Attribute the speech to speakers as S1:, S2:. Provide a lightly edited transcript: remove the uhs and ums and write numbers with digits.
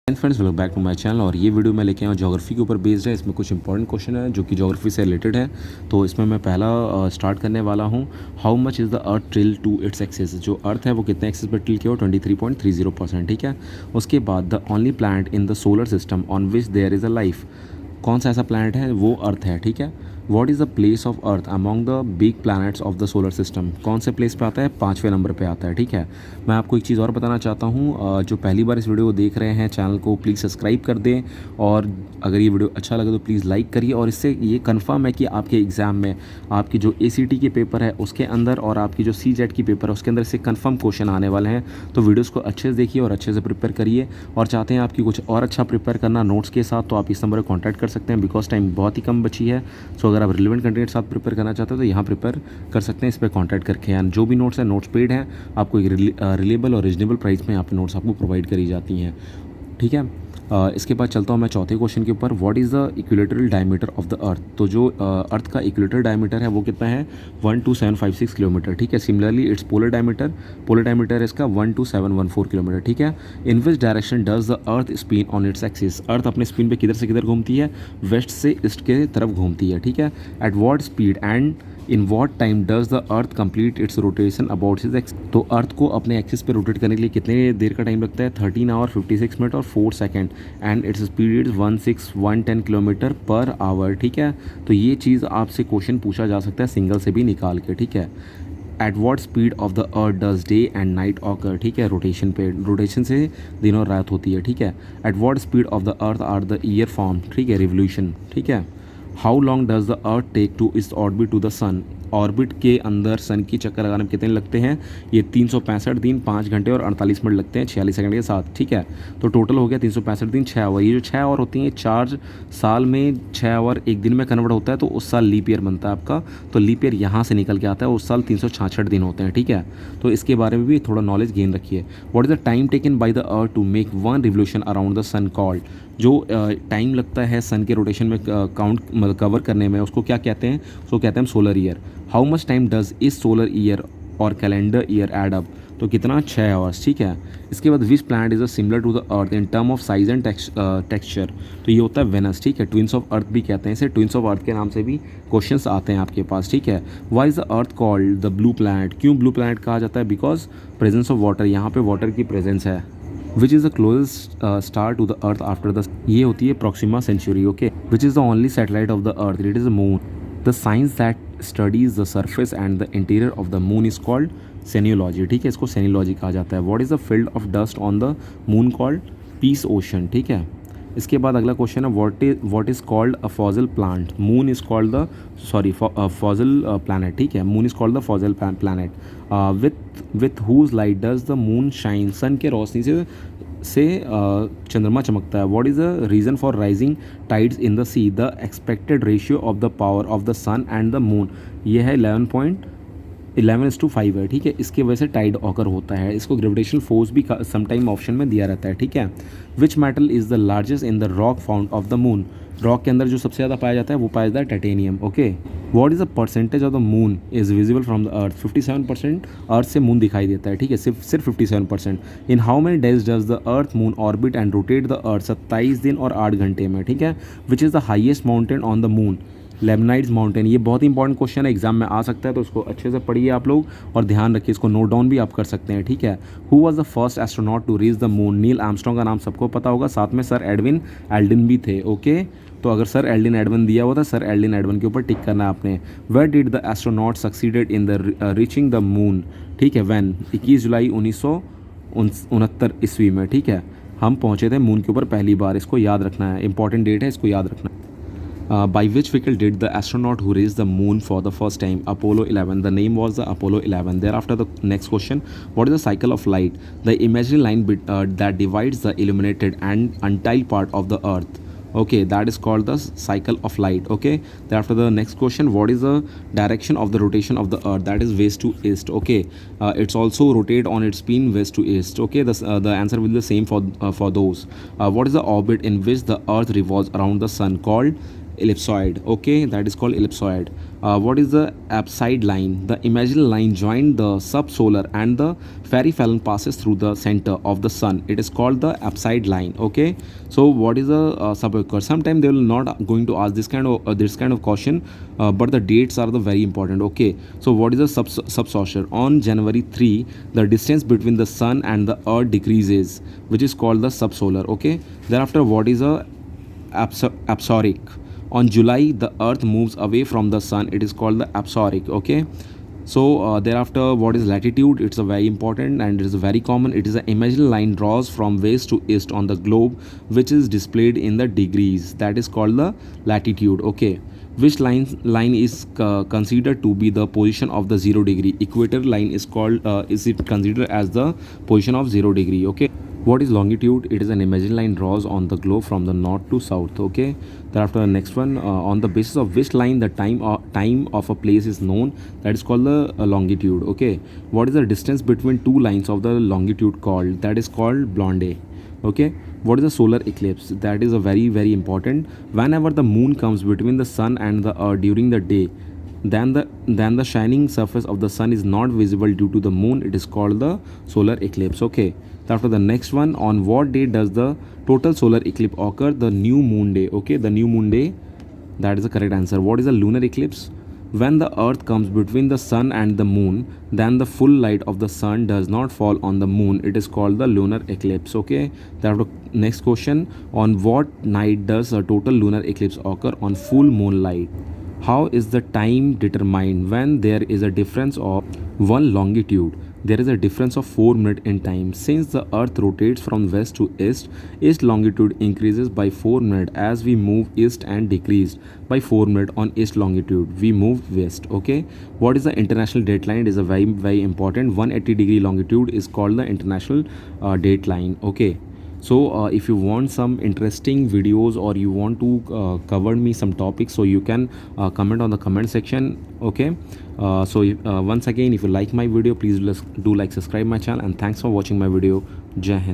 S1: Friends, welcome back to my channel. और ये video मैं लेके आया हूँ ज्योग्राफी के ऊपर बेस्ड है। इसमें कुछ इंपॉर्टेंट क्वेश्चन है जो कि ज्योग्राफी से रिलेटेड है। तो इसमें मैं पहला स्टार्ट करने वाला हूँ। How much is the earth till two its axis. जो अर्थ है वो कितने एक्सिस पर टिल किया हो, 23.30%। ठीक है। उसके बाद the only planet in the solar system on which there is a life. कौन सा ऐसा प्लैनेट है, वो अर्थ है। ठीक है। What is the place of earth among the big planets of the solar system. कौन से प्लेस पे आता है, 5वें नंबर पे आता है। ठीक है। मैं आपको एक चीज़ और बताना चाहता हूँ, जो पहली बार इस वीडियो को देख रहे हैं, चैनल को प्लीज़ सब्सक्राइब कर दें। और अगर ये वीडियो अच्छा लगे तो प्लीज़ लाइक करिए। और इससे ये कंफर्म है कि आपके एग्ज़ाम में आपकी जो ACT की पेपर है उसके अंदर और आपकी जो CJET की पेपर है उसके अंदर से कंफर्म क्वेश्चन आने वाले हैं। तो वीडियोज़ को अच्छे से देखिए और अच्छे से प्रिपेयर करिए। और चाहते हैं आपकी कुछ और अच्छा प्रिपेयर करना नोट्स के साथ, तो आप इस नंबर पर कॉन्टैक्ट कर सकते हैं। बिकॉज टाइम बहुत ही कम बची है। सो अगर आप रिलेवेंट कंटेंट साथ प्रिपेयर करना चाहते हो तो यहाँ प्रिपेयर कर सकते हैं इस पर कॉन्टैक्ट करके। एंड जो भी नोट्स है, नोट्स पेड हैं, आपको एक रिलेबल और रीजनेबल प्राइस में यहाँ पे नोट्स आपको प्रोवाइड करी जाती हैं। ठीक है। इसके बाद चलता हूँ मैं चौथे क्वेश्चन के ऊपर। What is the equilateral diameter of the अर्थ। तो जो अर्थ का इक्विलेटरल डायमीटर है वो कितना है, 12756 किलोमीटर। ठीक है। सिमिलरली इट्स पोलर डायमीटर है इसका 12714 किलोमीटर। ठीक है। In which direction does the earth spin on its axis. Earth अपने स्पिन पे किधर से किधर घूमती है, वेस्ट से ईस्ट के तरफ घूमती है। ठीक है। At what speed and in what time does the earth complete it's rotation about his ex. तो अर्थ को अपने एक्सिस पे रोटेट करने के लिए कितने देर का टाइम लगता है, 13 आवर 56 मिनट और 4 second. And its speed 16110 kilometre per hour. ठीक है। तो ये चीज़ आपसे क्वेश्चन पूछा जा सकता है सिंगल से भी निकाल के। ठीक है। At what speed of the earth does day and night occur. ठीक है। रोटेशन से दिन और रात होती है। ठीक है। At what speed of the earth are the year form. ठीक है, रिवोल्यूशन। ठीक है। How long does the earth take to is orbit to the sun. Orbit के अंदर सन की चक्कर लगाने में कितने लगते हैं, ये 365 दिन 5 घंटे और 48 मिनट लगते हैं 46 सेकंड के साथ। ठीक है। तो टोटल हो गया 365 दिन 6 आवर। ये जो 6 आवर होती हैं 4 साल में 6 आवर एक दिन में कन्वर्ट होता है, तो उस साल लीप ईयर बनता है आपका। तो लीप ईयर यहाँ से निकल के आता है, उस साल 366 दिन होते हैं। ठीक है। तो इसके बारे में भी थोड़ा नॉलेज गेन रखिए। What is the time taken by the earth to make one revolution around the sun called. जो टाइम लगता है सन के रोटेशन में काउंट मतलब कवर करने में, उसको क्या कहते हैं, उसको कहते हैं solar year. How much time does इस सोलर ईयर और कैलेंडर ईयर एड अप। तो कितना, 6 आवर्स। ठीक है। इसके बाद which planet is similar to the earth in term of size and texture. तो ये होता है वेनस। ठीक है। ट्विंस ऑफ अर्थ भी कहते हैं इसे, ट्विंस ऑफ अर्थ के नाम से भी क्वेश्चंस आते हैं आपके पास। ठीक है। Why is the earth called the blue planet. क्यों ब्लू प्लैनेट कहा जाता है, बिकॉज प्रेजेंस ऑफ वाटर, यहाँ पे वाटर की प्रेजेंस है। Which is the closest star to the earth after the, ये होती है Proxima Centauri. Okay. Which is the only satellite of the earth, it is the moon. The science that studies the surface and the interior of the moon is called selenology. ठीक है। इसको selenology कहा जाता है। What is the field of dust on the moon called peace ocean. ठीक है। इसके बाद अगला क्वेश्चन है, what is called a fossil plant. Moon is called the fossil planet. ठीक है। Moon is called the fossil planet. With whose light does the moon shine. Sun के रोशनी से चंद्रमा चमकता है। What is the reason for rising tides in the sea. The expected ratio of the power of the sun and the moon. ये है 11:5 है। ठीक है। इसके वजह से टाइड ऑकर होता है। इसको ग्रेविटेशनल फोर्स भी समटाइम ऑप्शन में दिया रहता है। ठीक है। Which metal is the largest in the rock found of the moon. Rock के अंदर जो सबसे ज़्यादा पाया जाता है वो पाया जाता है titanium. Okay. What is the percentage of the moon is visible from the earth. 57% earth से मून दिखाई देता है। ठीक है। सिर्फ 57%। In how many days does the earth moon orbit and rotate the earth, 27 दिन और 8 घंटे में। ठीक है। Which is the highest mountain on the moon. Leibnitz mountain. ये बहुत इंपॉर्टेंट क्वेश्चन है, एग्जाम में आ सकता है, तो इसको अच्छे से पढ़िए आप लोग और ध्यान रखिए, इसको नोट डाउन भी आप कर सकते हैं। ठीक है। Who was the first astronaut to reach the moon. Neil Armstrong का नाम सबको पता होगा, साथ में सर एडविन एल्ड्रिन भी थे। ओके। तो अगर सर एल्ड्रिन एडविन दिया हुआ था, सर एल्ड्रिन एडविन के ऊपर टिक करना है आपने। Where did the astronaut succeeded in the reaching the moon. ठीक है। वैन 21 जुलाई 1969 ईस्वी में। ठीक है। हम पहुँचे थे मून के ऊपर पहली बार। इसको याद रखना है, इंपॉर्टेंट डेट है, इसको याद रखना है। By which vehicle did the astronaut who reached the moon for the first time? Apollo 11. The name was the Apollo 11. Thereafter, the next question: what is the cycle of light? The imaginary line that divides the illuminated and untiled part of the Earth. Okay, that is called the cycle of light. Okay. Thereafter, the next question: what is the direction of the rotation of the Earth? That is west to east. Okay. It's also rotate on its spin west to east. Okay. The answer will be the same for those. What is the orbit in which the Earth revolves around the Sun called ellipsoid. Okay, that is called ellipsoid. What is the apside line? The imaginary line joined the subsolar and the peripheral passes through the center of the sun. It is called the apside line. Okay, so what is a subequator? Sometimes they will not going to ask this kind of question, but the dates are the very important. Okay, so what is a subsolar? On January 3, the distance between the sun and the earth decreases, which is called the subsolar. Okay, thereafter what is a apsoric? On July, the earth moves away from the sun. It is called the apsoric. Okay, so thereafter what is latitude? It's a very important and it is very common. It is an imaginary line draws from west to east on the globe, which is displayed in the degrees. That is called the latitude. Okay, which line is considered to be the position of the 0 degree? Equator line is called is it considered as the position of 0 degree? Okay, what is longitude? It is an imaginary line draws on the globe from the north to south. Okay, thereafter the next one, on the basis of which line the time of a place is known, that is called the longitude. Okay, what is the distance between two lines of the longitude called? That is called blonde. Okay, what is a solar eclipse? That is a very important. Whenever the moon comes between the sun and the earth during the day, then the shining surface of the sun is not visible due to the moon. It is called the solar eclipse. Okay, after the next one, on what day does the total solar eclipse occur? The new moon day. Okay, the new moon day, that is the correct answer. What is a lunar eclipse? When the earth comes between the sun and the moon, then the full light of the sun does not fall on the moon. It is called the lunar eclipse. Okay, the next question, on what night does a total lunar eclipse occur? On full moonlight. How is the time determined? When there is a difference of one longitude, there is a difference of 4 minutes in time. Since the earth rotates from west to east, east longitude increases by 4 minutes as we move east and decreased by 4 minutes on east longitude. We move west. Okay, what is the international dateline? It is a very important. 180-degree longitude is called the international dateline. Okay, so if you want some interesting videos or you want to cover me some topics, so you can comment on the comment section. Okay, once again, if you like my video, please do like, subscribe my channel, and thanks for watching my video. Jai Hind.